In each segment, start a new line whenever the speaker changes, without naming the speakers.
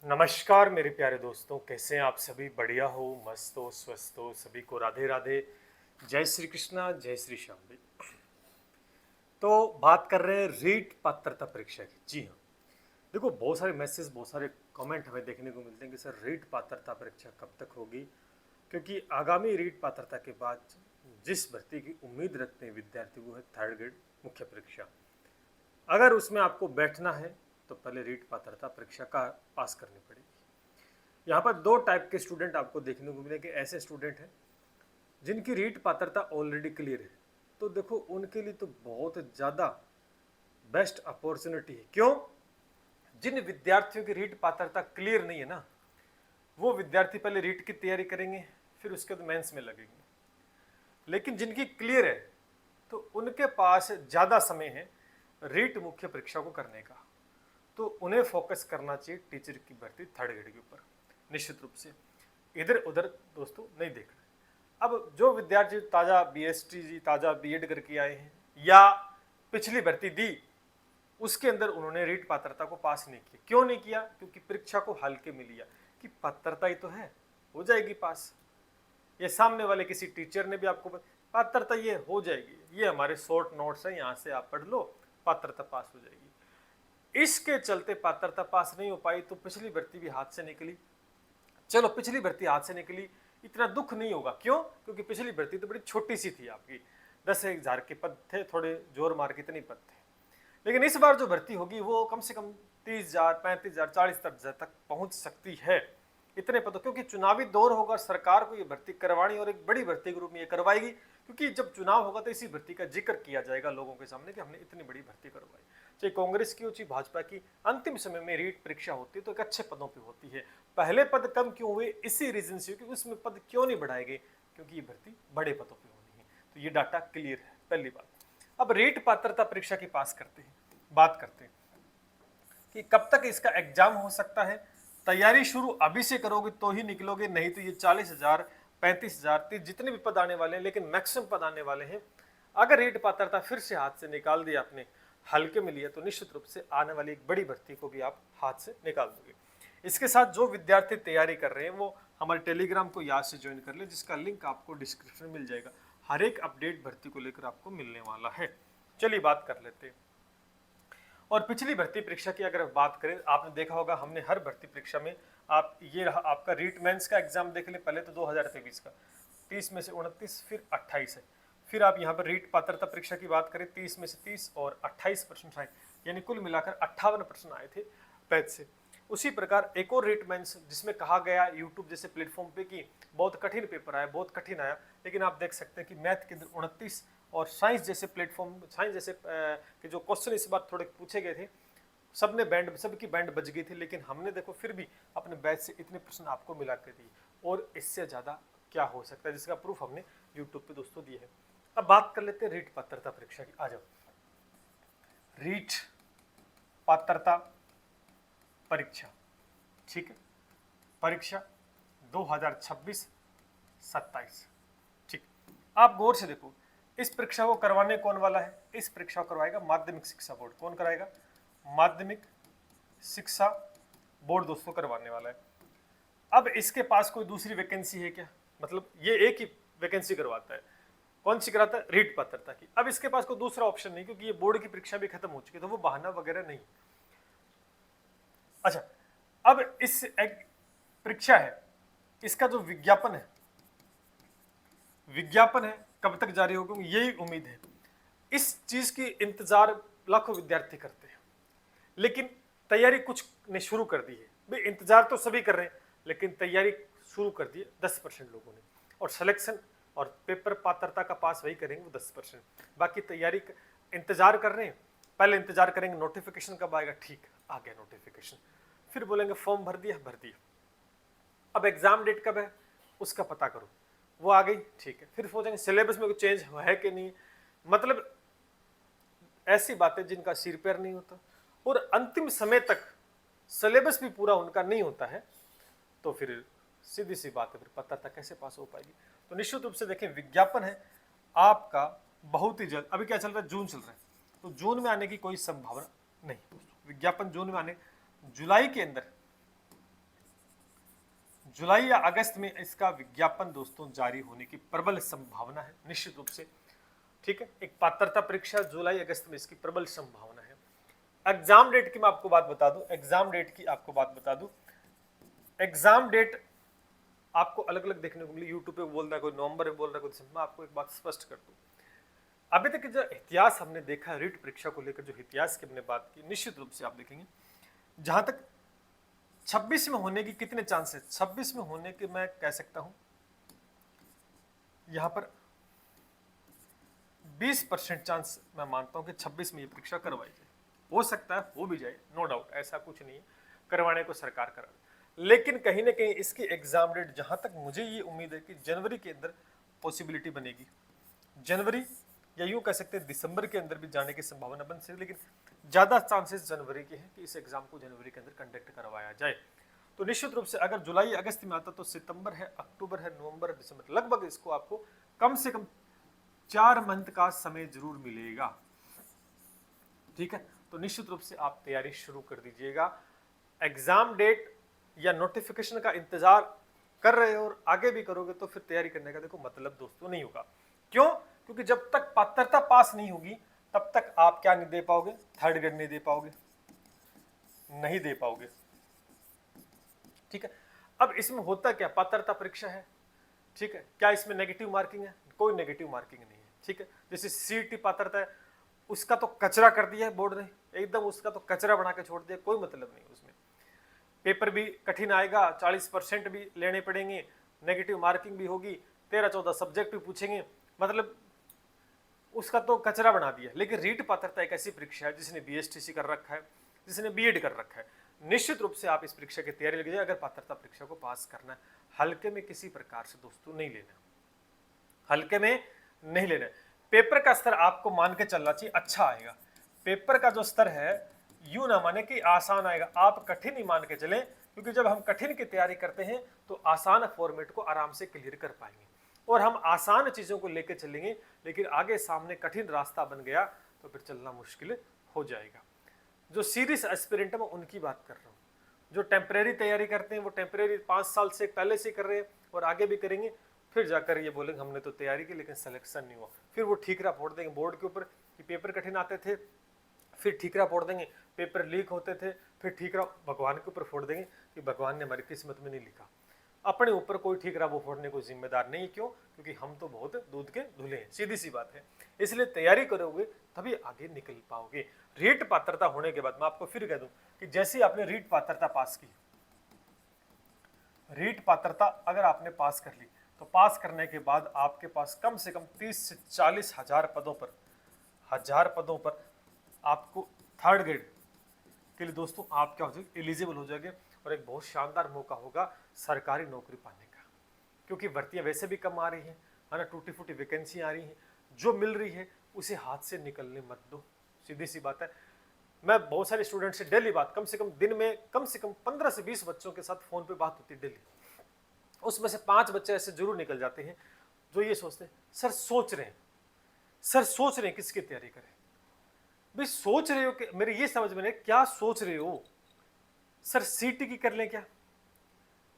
नमस्कार मेरे प्यारे दोस्तों, कैसे हैं आप सभी? बढ़िया हो, मस्त हो, स्वस्थ हो? सभी को राधे राधे, जय श्री कृष्णा, जय श्री श्याम जी। तो बात कर रहे हैं रीट पात्रता परीक्षा की। जी हाँ, देखो बहुत सारे मैसेज, बहुत सारे कमेंट हमें देखने को मिलते हैं कि सर रीट पात्रता परीक्षा कब तक होगी, क्योंकि आगामी रीट पात्रता के बाद जिस भर्ती की उम्मीद रखते हैं विद्यार्थी वो है थर्ड ग्रेड मुख्य परीक्षा। अगर उसमें आपको बैठना है तो पहले रीट पात्रता परीक्षा का पास करनी पड़ेगी। यहाँ पर दो टाइप के स्टूडेंट आपको देखने को मिलेंगे। ऐसे स्टूडेंट हैं जिनकी रीट पात्रता ऑलरेडी क्लियर है, तो देखो उनके लिए तो बहुत ज़्यादा बेस्ट अपॉर्चुनिटी है। क्यों? जिन विद्यार्थियों की रीट पात्रता क्लियर नहीं है ना, वो विद्यार्थी पहले रीट की तैयारी करेंगे, फिर उसके बाद मेंस में लगेंगे। लेकिन जिनकी क्लियर है तो उनके पास ज़्यादा समय है रीट मुख्य परीक्षा को करने का, तो उन्हें फोकस करना चाहिए टीचर की भर्ती थर्ड ग्रेड के ऊपर। निश्चित रूप से इधर उधर दोस्तों नहीं देखना। अब जो विद्यार्थी ताज़ा बीएसटी जी ताज़ा बीएड करके आए हैं या पिछली भर्ती दी, उसके अंदर उन्होंने रीट पात्रता को पास नहीं किया। क्यों नहीं किया? क्योंकि परीक्षा को हल्के में लिया कि पात्रता ही तो है, हो जाएगी पास। ये सामने वाले किसी टीचर ने भी आपको पात्रता ये हो जाएगी, ये हमारे शॉर्ट नोट्स हैं, यहाँ से आप पढ़ लो, पात्रता पास हो जाएगी। इसके चलते पात्रता पास नहीं हो पाई तो पिछली भर्ती भी हाथ से निकली। चलो पिछली भर्ती हाथ से निकली, इतना दुख नहीं होगा। क्यों? क्योंकि पिछली भर्ती तो बड़ी छोटी सी थी आपकी, 10,000 के पद थे, थोड़े जोर मार के इतने पद थे। लेकिन इस बार जो भर्ती होगी वो कम से कम 30,000, 35,000, 40,000 तक पहुंच सकती है, इतने पदों। क्योंकि चुनावी दौर होगा, सरकार को ये भर्ती करवानी और एक बड़ी भर्ती के रूप में ये करवाएगी, क्योंकि जब चुनाव होगा तो इसी भर्ती का जिक्र किया जाएगा लोगों के सामने कि हमने इतनी बड़ी भर्ती करवाई। चाहे कांग्रेस की हो चाहे भाजपा की, अंतिम समय में रीट परीक्षा होती है तो एक अच्छे पदों पर होती है। पहले पद कम क्यों हुए? इसी रीजन से कि उसमें पद क्यों नहीं बढ़ाए गए, क्योंकि ये भर्ती बड़े पदों पर होनी है। तो ये डाटा क्लियर है, पहली बात। अब रीट पात्रता परीक्षा की पास करते हैं, बात करते हैं कि कब तक इसका एग्जाम हो सकता है। तैयारी शुरू अभी से करोगे तो ही निकलोगे, नहीं तो ये 40,000, 35,000, 30 जितने भी पद आने वाले हैं, लेकिन मैक्सिमम पद आने वाले हैं। अगर रीट पात्रता फिर से हाथ से निकाल दिया आपने, हल्के में लिया, तो निश्चित रूप से आने वाली एक बड़ी भर्ती को भी आप हाथ से निकाल दोगे। इसके साथ जो विद्यार्थी तैयारी कर रहे हैं वो हमारे टेलीग्राम को याद से ज्वाइन कर ले, जिसका लिंक आपको डिस्क्रिप्शन में मिल जाएगा। हर एक अपडेट भर्ती को लेकर आपको मिलने वाला है। चलिए बात कर लेते हैं। और पिछली भर्ती परीक्षा की अगर बात करें, आपने देखा होगा हमने हर भर्ती परीक्षा में, आप ये रहा आपका रीट मेंस का एग्जाम देख ले। पहले तो 2023 का 30 में से 29, फिर 28 है। फिर आप यहाँ पर रीट पात्रता परीक्षा की बात करें, 30 में से 30 और 28% आए, यानी कुल मिलाकर 58% आए थे बैच से। उसी प्रकार एक और रीट मेंस जिसमें कहा गया यूट्यूब जैसे प्लेटफॉर्म पे कि बहुत कठिन पेपर आया, बहुत कठिन आया, लेकिन आप देख सकते हैं कि मैथ के अंदर 29 और साइंस जैसे प्लेटफॉर्म, साइंस जैसे के जो क्वेश्चन इस बार थोड़े पूछे गए थे, सबने बैंड, सबकी बैंड बज गई थी। लेकिन हमने देखो फिर भी अपने बैच से इतने प्रश्न आपको मिला के दिए, और इससे ज़्यादा क्या हो सकता है, जिसका प्रूफ हमने यूट्यूब पे दोस्तों दिए है। अब बात कर लेते हैं रीट पात्रता परीक्षा की। आ जाओ, रीट पात्रता परीक्षा, ठीक है, परीक्षा 2026-27, ठीक। आप गौर से देखो, इस परीक्षा को करवाने कौन वाला है? इस परीक्षा को करवाएगा माध्यमिक शिक्षा बोर्ड। कौन कराएगा? माध्यमिक शिक्षा बोर्ड दोस्तों करवाने वाला है। अब इसके पास कोई दूसरी वैकेंसी है क्या? मतलब ये एक ही वैकेंसी करवाता है। कौन सी कराता है? रीट पात्रता की। अब इसके पास कोई दूसरा ऑप्शन नहीं, क्योंकि ये बोर्ड की परीक्षा भी खत्म हो चुकी है, तो वो बहाना वगैरह नहीं। अच्छा, अब इस एक परीक्षा है, इसका जो विज्ञापन है, विज्ञापन है कब तक जारी होगा, यही उम्मीद है। इस चीज की इंतजार लाखों विद्यार्थी करते हैं, लेकिन तैयारी कुछ ने शुरू कर दी है। भाई इंतजार तो सभी कर रहे हैं, लेकिन तैयारी शुरू कर दी है 10% लोगों ने, और सिलेक्शन और पेपर पात्रता का पास वही करेंगे वो 10%। बाकी तैयारी इंतजार कर रहे हैं। पहले इंतजार करेंगे नोटिफिकेशन कब आएगा, ठीक आ गया नोटिफिकेशन, फिर बोलेंगे फॉर्म भर दिया, भर दिया। अब एग्जाम डेट कब है उसका पता करो, वो आ गई, ठीक है। फिर सोचेंगे सिलेबस में कोई चेंज है कि नहीं। मतलब ऐसी बातें जिनका सिर पैर नहीं होता, और अंतिम समय तक सिलेबस भी पूरा उनका नहीं होता है, तो फिर सीधी सी बात है, फिर पात्रता कैसे पास हो पाएगी। तो निश्चित रूप से देखें, विज्ञापन है आपका बहुत ही जल्द। अभी क्या चल रहा है? जून चल रहा है, तो जून में आने की कोई संभावना नहीं दोस्तों। विज्ञापन जून में आने, जुलाई के अंदर जुलाई या अगस्त में इसका विज्ञापन दोस्तों जारी होने की प्रबल संभावना है निश्चित रूप से। ठीक है, एक पात्रता परीक्षा जुलाई अगस्त में इसकी प्रबल संभावना है। एग्जाम डेट की मैं आपको बात बता दूं, एग्जाम डेट की आपको बात बता दूं, एग्जाम डेट आपको अलग अलग देखने को मिली। यूट्यूब पे बोल रहा है कोई नवंबर में बोल रहा है कोई दिसंबर। मैं आपको एक बात स्पष्ट कर दूं, अभी तक जो इतिहास हमने देखा रीट परीक्षा को लेकर, जो इतिहास की हमने बात की, निश्चित रूप से आप देखेंगे जहां तक 26 में होने की कितने चांसेस, 26 में होने के मैं कह सकता हूं यहां पर 20% चांस मैं मानता हूं कि 26 में ये परीक्षा करवाई जाए। हो सकता है हो भी जाए, नो डाउट, ऐसा कुछ नहीं है, करवाने को सरकार करा, लेकिन कहीं ना कहीं इसकी एग्जाम डेट जहां तक मुझे ये उम्मीद है कि जनवरी के अंदर पॉसिबिलिटी बनेगी, जनवरी या यूं कह सकते हैं दिसंबर के अंदर भी जाने की संभावना बन सकती है, लेकिन ज्यादा चांसेस जनवरी के हैं कि इस एग्जाम को जनवरी के अंदर कंडक्ट करवाया जाए। तो निश्चित रूप से अगर जुलाई अगस्त में आता तो सितंबर है, अक्टूबर है, नवंबर है, दिसंबर, लगभग इसको आपको कम से कम 4 मंथ का समय जरूर मिलेगा। ठीक है, तो निश्चित रूप से आप तैयारी शुरू कर दीजिएगा। एग्जाम डेट या नोटिफिकेशन का इंतजार कर रहे हो और आगे भी करोगे तो फिर तैयारी करने का देखो मतलब दोस्तों नहीं होगा। क्यों? क्योंकि जब तक पात्रता पास नहीं होगी तब तक आप क्या नहीं दे पाओगे, थर्ड ग्रेड नहीं दे पाओगे, नहीं दे पाओगे। ठीक है, अब इसमें होता क्या, पात्रता परीक्षा है, ठीक है, क्या इसमें नेगेटिव मार्किंग है? कोई नेगेटिव मार्किंग नहीं है। ठीक है, जैसे सीईटी पात्रता है, उसका तो कचरा कर दिया है बोर्ड ने, एकदम उसका तो कचरा बना के छोड़ दिया, कोई मतलब नहीं उसमें। पेपर भी कठिन आएगा, 40% भी लेने पड़ेंगे, नेगेटिव मार्किंग भी होगी, 13-14 सब्जेक्ट भी पूछेंगे, मतलब उसका तो कचरा बना दिया। लेकिन रीट पात्रता एक ऐसी परीक्षा है जिसने बीएसटीसी कर रखा है, जिसने बीएड कर रखा है, निश्चित रूप से आप इस परीक्षा की तैयारी लग जाए अगर पात्रता परीक्षा को पास करना है। हल्के में किसी प्रकार से दोस्तों नहीं लेना, हल्के में नहीं लेना। पेपर का स्तर आपको मान के चलना चाहिए अच्छा आएगा। पेपर का जो स्तर है यूं ना माने कि आसान आएगा, आप कठिन ही मान के चलें, क्योंकि जब हम कठिन की तैयारी करते हैं तो आसान फॉर्मेट को आराम से क्लियर कर पाएंगे, और हम आसान चीजों को लेकर चलेंगे, लेकिन आगे सामने कठिन रास्ता बन गया तो फिर चलना मुश्किल हो जाएगा। जो सीरियस एस्पिरेंट है मैं उनकी बात कर रहा हूँ, जो टेम्परेरी तैयारी करते हैं वो टेम्परेरी 5 साल से पहले से कर रहे हैं और आगे भी करेंगे, फिर जाकर ये बोलेंगे हमने तो तैयारी की लेकिन सिलेक्शन नहीं हुआ, फिर वो ठीकरा फोड़ देंगे बोर्ड के ऊपर कि पेपर कठिन आते थे, फिर ठीकरा फोड़ देंगे, पेपर लीक होते थे, फिर ठीकरा भगवान के ऊपर फोड़ देंगे कि भगवान ने हमारी किस्मत में नहीं लिखा। अपने ऊपर कोई ठीकरा वो फोड़ने को जिम्मेदार नहीं। क्यों? क्योंकि हम तो बहुत दूध के धुले हैं, सीधी सी बात है। इसलिए तैयारी करोगे तभी आगे निकल पाओगे। रीट पात्रता होने के बाद मैं आपको फिर कह दूं कि जैसे आपने रीट पात्रता पास की, रीट पात्रता अगर आपने पास कर ली तो पास करने के बाद आपके पास कम से कम 30 से 40 हजार पदों पर आपको थर्ड ग्रेड के लिए दोस्तों आप क्या हो जाएंगे, एलिजिबल हो जाएंगे, और एक बहुत शानदार मौका होगा सरकारी नौकरी पाने का, क्योंकि भर्तियां वैसे भी कम आ रही हैं, है ना, टूटी फूटी वैकेंसी आ रही हैं, जो मिल रही है उसे हाथ से निकलने मत दो, सीधी सी बात है। मैं बहुत सारे स्टूडेंट से डेली बात, कम से कम दिन में कम से कम 15 से 20 बच्चों के साथ फोन पे बात होती है डेली, उसमें से 5 बच्चे ऐसे जरूर निकल जाते हैं जो ये सोचते हैं सर सोच रहे हैं किसकी तैयारी करें। भाई सोच रहे हो कि मेरे ये समझ में नहीं क्या सोच रहे हो, सर सीटी की कर लें क्या,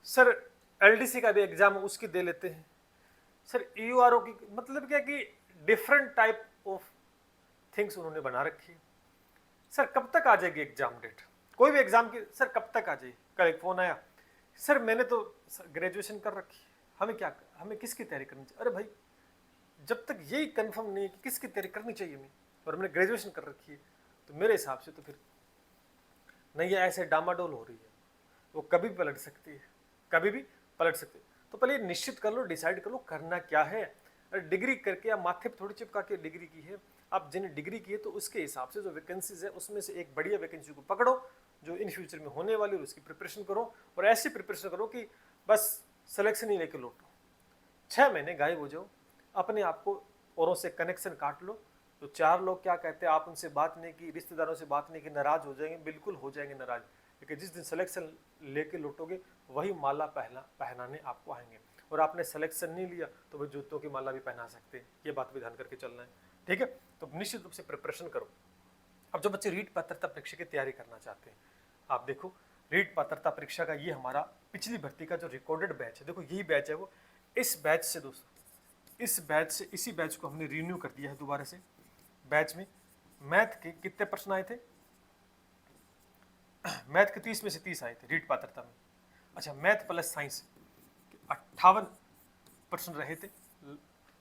सर एलडीसी का भी एग्जाम उसकी दे लेते हैं, सर ईयूआरओ की, मतलब क्या कि डिफरेंट टाइप ऑफ थिंग्स उन्होंने बना रखी है। सर कब तक आ जाएगी एग्जाम डेट, कोई भी एग्जाम की, सर कब तक आ जाएगी। कल एक फोन आया, सर मैंने तो ग्रेजुएशन कर रखी है, हमें किसकी तैयारी करनी चाहिए। अरे भाई जब तक यही कंफर्म नहीं है कि किसकी तैयारी करनी चाहिए हमें, और हमने ग्रेजुएशन कर रखी है, तो मेरे हिसाब से तो फिर नहीं, ये ऐसे डामाडोल हो रही है, वो कभी भी पलट सकती है, कभी भी पलट सकती है। तो पहले निश्चित कर लो, डिसाइड कर लो करना क्या है। अरे डिग्री करके या माथे पे थोड़ी चिपका के डिग्री की है, आप जिन्हें डिग्री की है तो उसके हिसाब से जो वैकेंसीज है उसमें से एक बढ़िया वैकेंसी को पकड़ो जो इन फ्यूचर में होने वाली है, उसकी प्रिपरेशन करो, और ऐसी प्रिपरेशन करो कि बस सिलेक्शन ही लेके लौटो, 6 महीने गायब हो जाओ, अपने आप को औरों से कनेक्शन काट लो। तो 4 लोग क्या कहते हैं, आप उनसे बात नहीं की, रिश्तेदारों से बात नहीं की, नाराज हो जाएंगे, बिल्कुल हो जाएंगे नाराज, लेकिन जिस दिन सिलेक्शन लेके लौटोगे वही माला पहनाने आपको आएंगे, और आपने सिलेक्शन नहीं लिया तो वो जूतों की माला भी पहना सकते हैं, ये बात भी ध्यान करके चलना है। ठीक है, तो निश्चित रूप से प्रिपरेशन करो। अब जो बच्चे रीट पात्रता परीक्षा की तैयारी करना चाहते हैं, आप देखो रीट पात्रता परीक्षा का ये हमारा पिछली भर्ती का जो रिकॉर्डेड बैच है, देखो यही बैच है वो। इस बैच से दोस्तों, इस बैच से, इसी बैच को हमने रिन्यू कर दिया है दोबारा से। बैच में मैथ के कितने प्रश्न आए थे? मैथ के 30 में से 30 आए थे रीट पात्रता में। अच्छा, मैथ प्लस साइंस 58% रहे थे,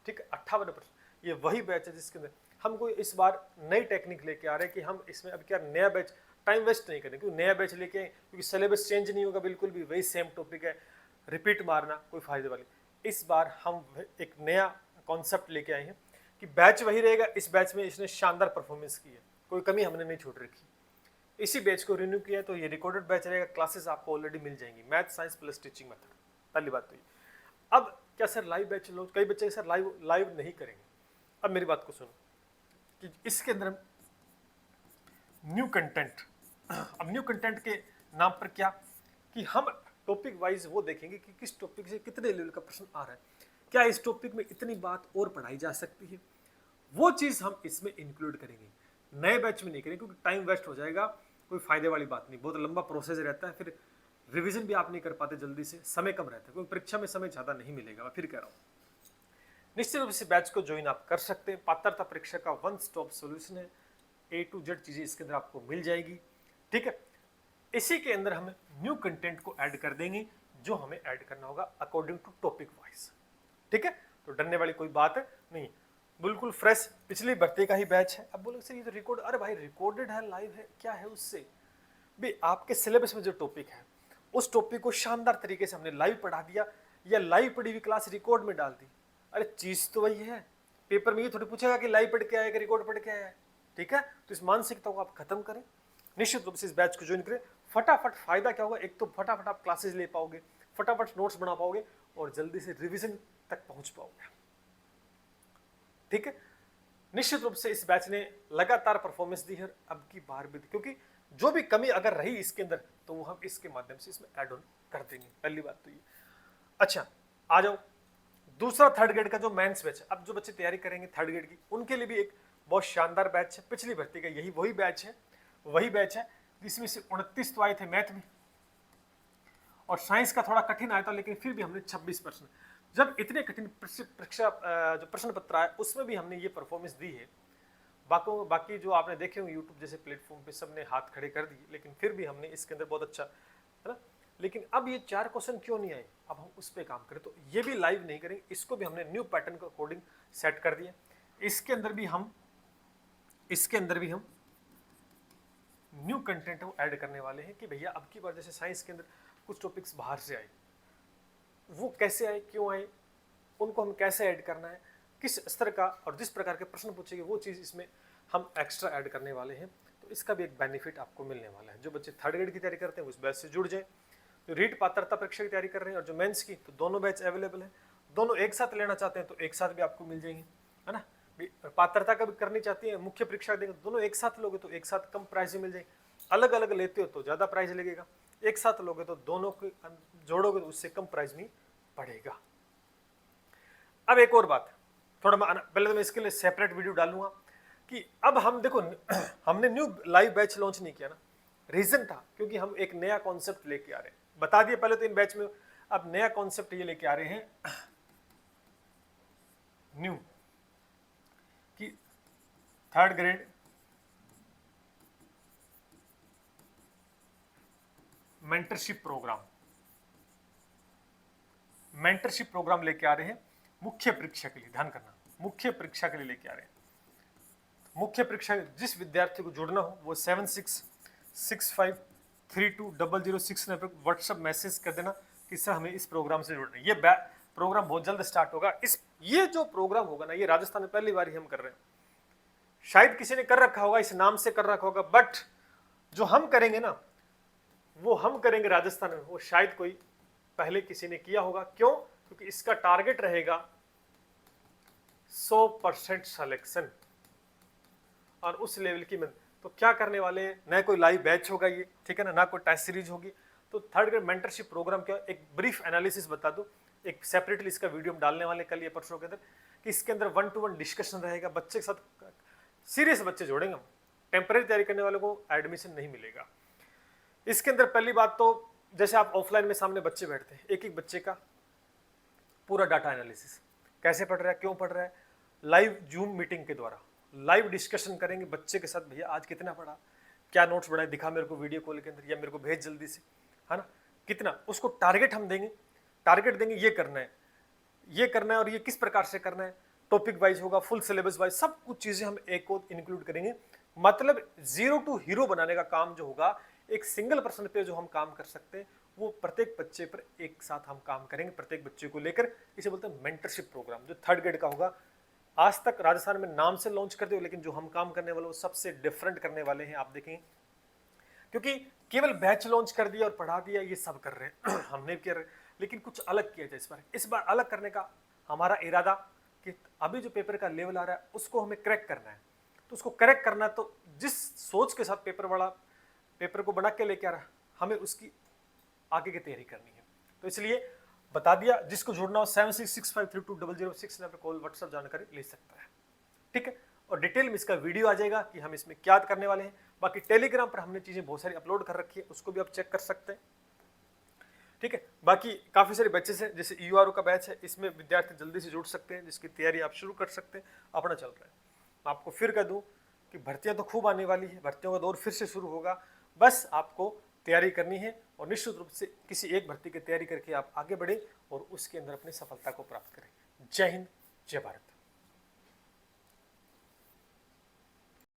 ठीक है, 58%। ये वही बैच है जिसके अंदर हम कोई इस बार नई टेक्निक लेके आ रहे हैं कि हम इसमें अब क्या नया बैच, टाइम वेस्ट नहीं करें, क्योंकि नया बैच लेके आए, क्योंकि सिलेबस चेंज नहीं होगा बिल्कुल भी, वही सेम टॉपिक है, रिपीट मारना कोई फायदे वाली। इस बार हम एक नया कॉन्सेप्ट लेके आए हैं कि बैच वही रहेगा। इस बैच में इसने शानदार परफॉर्मेंस की है, कोई कमी हमने नहीं छोड़ रखी। इसी बैच को रिन्यू किया है, तो ये रिकॉर्डेड बैच रहेगा। क्लासेस आपको ऑलरेडी मिल जाएंगी, math science plus teaching method. पहली बात तो ये। अब क्या सर लाइव बैच लो, कई बच्चे सर लाइव नहीं करेंगे। अब मेरी बात को सुनो कि इसके अंदर न्यू कंटेंट, अब न्यू कंटेंट के नाम पर क्या कि हम टॉपिक वाइज वो देखेंगे कि किस टॉपिक से कितने लेवल का प्रश्न आ रहा है, क्या इस टॉपिक में इतनी बात और पढ़ाई जा सकती है, वो चीज़ हम इसमें इंक्लूड करेंगे। नए बैच में नहीं करेंगे क्योंकि टाइम वेस्ट हो जाएगा, कोई फायदे वाली बात नहीं, बहुत लंबा प्रोसेस रहता है, फिर रिवीजन भी आप नहीं कर पाते जल्दी से, समय कम रहता है, क्योंकि परीक्षा में समय ज़्यादा नहीं मिलेगा। मैं फिर कह रहा हूँ, निश्चित रूप से बैच को ज्वाइन आप कर सकते हैं। पात्रता परीक्षा का वन स्टॉप सोल्यूशन है, A to Z चीज़ें इसके अंदर आपको मिल जाएगी, ठीक है। इसी के अंदर हम न्यू कंटेंट को ऐड कर देंगे, जो हमें ऐड करना होगा अकॉर्डिंग टू टॉपिक वाइज, ठीक है। तो डरने वाली कोई बात नहीं, बिल्कुल फ्रेश पिछली भर्ती का ही बैच है। अब बोलो सर ये तो रिकॉर्ड, अरे भाई रिकॉर्डेड है, लाइव है, क्या है उससे भी। आपके सिलेबस में जो टॉपिक है उस टॉपिक को शानदार तरीके से हमने लाइव पढ़ा दिया, या लाइव पढ़ी हुई क्लास रिकॉर्ड में डाल दी। अरे चीज तो वही है, पेपर में ये थोड़ी पूछेगा कि लाइव पढ़ के आया कि रिकॉर्ड पढ़ के आया है, ठीक है। तो इस मानसिकता को आप खत्म करें, निश्चित रूप से इस बैच को ज्वाइन करें। फटाफट फायदा क्या होगा, एक तो फटाफट आप क्लासेस ले पाओगे, फटाफट नोट्स बना पाओगे और जल्दी से रिवीजन तक पहुंच पाओगे, ठीक है। निश्चित रूप से इस बैच ने लगातार परफॉर्मेंस दी है, अब की बार भी दी, क्योंकि जो भी कमी अगर रही इसके अंदर तो वो हम इसके माध्यम से इसमें ऐड ऑन कर देंगे। पहली बात तो ये। अच्छा, आ जाओ दूसरा थर्ड ग्रेड का जो मेंस बैच है। अब जो बच्चे तैयारी करेंगे थर्ड ग्रेड की, उनके लिए भी एक बहुत शानदार बैच है, पिछली भर्ती का यही वही बैच है, वही बैच है जिसमें से 29 तो आए थे मैथ में, और साइंस का थोड़ा कठिन आया था, लेकिन फिर भी हमने 26%। जब इतने कठिन परीक्षा जो प्रश्न पत्र आए उसमें भी हमने ये परफॉर्मेंस दी है। बाकी जो आपने देखे होंगे यूट्यूब जैसे प्लेटफॉर्म पे सबने हाथ खड़े कर दिए, लेकिन फिर भी हमने इसके अंदर बहुत अच्छा, है ना। लेकिन अब ये 4 क्वेश्चन क्यों नहीं आए, अब हम उस पर काम करें, तो ये भी लाइव नहीं करेंगे, इसको भी हमने न्यू पैटर्न के अकॉर्डिंग सेट कर दिया। इसके अंदर भी हम न्यू कंटेंट को ऐड करने वाले हैं कि भैया अब की बार जैसे साइंस के अंदर कुछ टॉपिक्स बाहर से आए, वो कैसे आए, क्यों आए, उनको हम कैसे ऐड करना है, किस स्तर का और जिस प्रकार के प्रश्न पूछेंगे, वो चीज़ इसमें हम एक्स्ट्रा ऐड करने वाले हैं। तो इसका भी एक बेनिफिट आपको मिलने वाला है। जो बच्चे थर्ड ग्रेड की तैयारी करते हैं उस बैच से जुड़ जाए, जो रीट पात्रता परीक्षा की तैयारी कर रहे हैं और जो मेंस की, तो दोनों बैच अवेलेबल है। दोनों एक साथ लेना चाहते हैं तो एक साथ भी आपको मिल जाएंगे, है ना। पात्रता का भी करनी चाहती है, मुख्य परीक्षा देंगे, दोनों एक साथ लोगे तो एक साथ कम प्राइस में मिल जाएगी। अलग अलग लेते हो तो ज़्यादा प्राइस लगेगा, एक साथ लोगे तो दोनों को जोड़ोगे तो उससे कम प्राइस में पड़ेगा। अब एक और बात, थोड़ा पहले तो मैं इसके लिए सेपरेट वीडियो डालूंगा कि अब हम देखो हमने न्यू लाइव बैच लॉन्च नहीं किया ना, रीजन था क्योंकि हम एक नया कॉन्सेप्ट लेके आ रहे हैं। बता दिए पहले तो इन बैच में, अब नया कॉन्सेप्ट ये लेके आ रहे हैं न्यू कि थर्ड ग्रेड मेंटरशिप प्रोग्राम लेके आ रहे हैं मुख्य परीक्षा के लिए। ध्यान करना, मुख्य परीक्षा के लिए लेके आ रहे हैं। मुख्य परीक्षा जिस विद्यार्थी को जुड़ना हो वो 7665320006 पे व्हाट्सएप मैसेज कर देना कि सर हमें इस प्रोग्राम से जुड़ना है। ये प्रोग्राम बहुत जल्द स्टार्ट होगा। ये जो प्रोग्राम होगा ना, ये राजस्थान में पहली बार ही हम कर रहे हैं। शायद किसी ने कर रखा होगा, इस नाम से कर रखा होगा, बट जो हम करेंगे ना, वो हम करेंगे राजस्थान में, वो शायद कोई पहले किसी ने किया होगा। क्यों? क्योंकि इसका टारगेट रहेगा 100% सिलेक्शन और उस लेवल की में। तो क्या करने वाले हैं, न कोई लाइव बैच होगा ये, ठीक है ना, ना कोई टेस्ट सीरीज होगी। तो थर्ड ग्रेड मेंटरशिप प्रोग्राम क्या, एक ब्रीफ एनालिसिस बता दो, एक सेपरेटली इसका वीडियो हम डालने वाले कल या परसों के अंदर, कि इसके अंदर 1-to-1 डिस्कशन रहेगा बच्चे के साथ। सीरियस बच्चे जोड़ेंगे हम, टेम्परेरी तैयारी करने वालों को एडमिशन नहीं मिलेगा। इसके अंदर पहली बात तो जैसे आप ऑफलाइन में सामने बच्चे बैठते हैं, एक एक बच्चे का पूरा डाटा एनालिसिस, कैसे पढ़ रहा है, क्यों पढ़ रहा है, लाइव जूम मीटिंग के द्वारा लाइव डिस्कशन करेंगे बच्चे के साथ, भैया आज कितना पढ़ा, क्या नोट्स बनाए, दिखा मेरे को वीडियो कॉल के अंदर, या मेरे को भेज जल्दी से, है ना, कितना, उसको टारगेट हम देंगे, टारगेट देंगे ये करना है, ये करना है, और ये किस प्रकार से करना है, टॉपिक वाइज होगा, फुल सिलेबस वाइज, सब कुछ चीजें हम एक को इंक्लूड करेंगे। मतलब जीरो टू हीरो बनाने का काम जो होगा, एक सिंगल पर्सन पे जो हम काम कर सकते हैं, वो प्रत्येक बच्चे पर एक साथ हम काम करेंगे, प्रत्येक बच्चे को लेकर। इसे बोलते हैं मेंटरशिप प्रोग्राम, जो 3rd ग्रेड का होगा। आज तक राजस्थान में नाम से लॉन्च करते हो, लेकिन जो हम काम करने वाले वो सबसे डिफरेंट करने वाले हैं, आप देखेंगे। क्योंकि केवल बैच लॉन्च कर दिया और पढ़ा दिया, ये सब कर रहे हैं हमने भी कर रहे, लेकिन कुछ अलग किया जाए इस बार अलग करने का हमारा इरादा, कि अभी जो पेपर का लेवल आ रहा है उसको हमें क्रैक करना है। तो उसको क्रैक करना, तो जिस सोच के साथ पेपर वाला पेपर को बना के लेके आ रहा है, हमें उसकी आगे की तैयारी करनी है। तो इसलिए बता दिया, जिसको जुड़ना हो 7665320006 पे कॉल व्हाट्सएप जानकारी ले सकता है, ठीक है। और डिटेल में इसका वीडियो आ जाएगा कि हम इसमें क्या करने वाले हैं। बाकी टेलीग्राम पर हमने चीजें बहुत सारी अपलोड कर रखी है, उसको भी आप चेक कर सकते हैं, ठीक है। बाकी काफी सारे बैचेस हैं, जैसे यूआरओ का बैच है, इसमें विद्यार्थी जल्दी से जुड़ सकते हैं, जिसकी तैयारी आप शुरू कर सकते हैं, अपना चल रहा है। मैं आपको फिर कह दूं कि भर्तियां तो खूब आने वाली है, भर्तियों का दौर फिर से शुरू होगा, बस आपको तैयारी करनी है, और निश्चित रूप से किसी एक भर्ती की तैयारी करके आप आगे बढ़े और उसके अंदर अपनी सफलता को प्राप्त करें। जय हिंद, जय भारत।